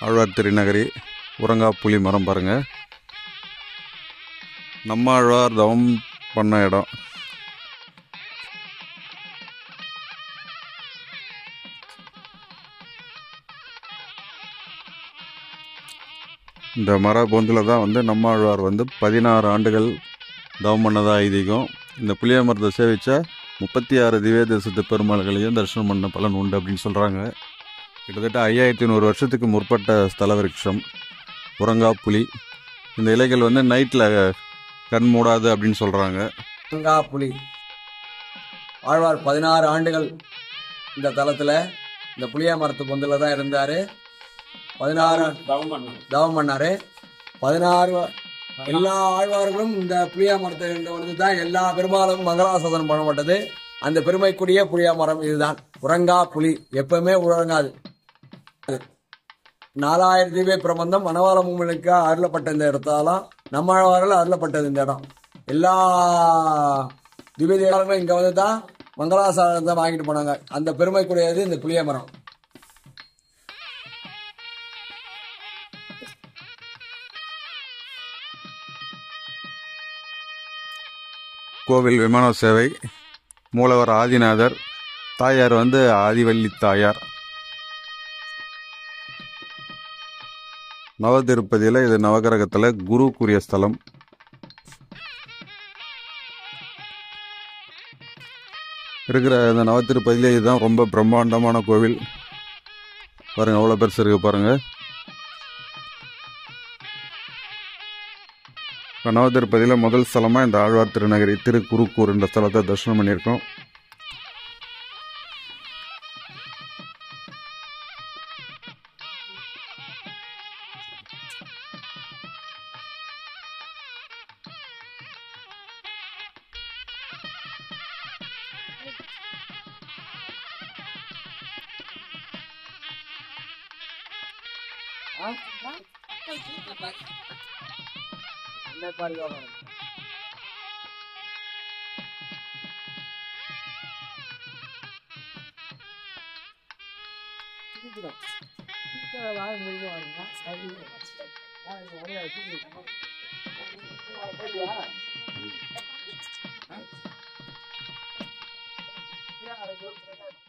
ஆழ்வார் திருநகரி உரங்காப்புலி மரம் பாருங்கள். நம்ம ஆழ்வார் தவம் பண்ண இடம். இந்த மர பொந்தில் தான் நம்ம ஆழ்வார் 16 ஆண்டுகள் தவம் பண்ணதாக ஐதீகம். இந்த புளிய மரத்தை சேவிச்சா 36 திவ்ய தேசத்து பெருமாள்களையும் தரிசனம் பண்ண பலன் உண்டு அப்படின்னு சொல்கிறாங்க. கிட்டத்தட்ட 5100 வருஷத்துக்கு முற்பட்ட ஸ்தல விருட்சம் உரங்காப்புலி. இந்த இலைகள் நைட்டில் கண் மூடாது அப்படின்னு சொல்கிறாங்க. உரங்காப்புலி ஆழ்வார் 16 ஆண்டுகள் இந்த தலத்தில் இந்த புளிய மரத்து பொந்தில் தான் இருந்தார். 16 தவம் பண்ணார். 16 எல்லா ஆழ்வார்களும் இந்த புளிய மரத்தை தான் எல்லா பெருமாளும் மங்களாசாசனம் பண்ணப்பட்டது. அந்த பெருமைக்குரிய புளிய மரம் இதுதான் உரங்கா புலி. எப்பவுமே உறங்காது. 4000 தீப பிரபந்தம் மணவாள மூமனுக்கு அருளப்பட்ட இந்த இடத்தாலாம் நம்ம ஆழ்வார்கள் அருளப்பட்டது இந்த இடம். எல்லா திவ்ய தேவர்களும் இங்கே தான் மங்களாசாசனத்தை வாங்கிட்டு போனாங்க. அந்த பெருமைக்குரியது இந்த புளிய மரம். கோவில் விமான சேவை. மூலவர் ஆதிநாதர், தாயார் ஆதிவள்ளி தாயார். நவதிருப்பதியில் இது நவகிரகத்தில் குருக்குரிய ஸ்தலம். இருக்கிற இந்த நவதிருப்பதியில் இதுதான் ரொம்ப பிரம்மாண்டமான கோவில். பாருங்கள், அவ்வளோ பெருசு இருக்குது பாருங்கள். நவதிருப்பதியில் முதல் ஸ்தலமாக இந்த ஆழ்வார் திருநகரி திருக்குருக்கூர் என்ற ஸ்தலத்தை தரிசனம் பண்ணியிருக்கோம். Yeah,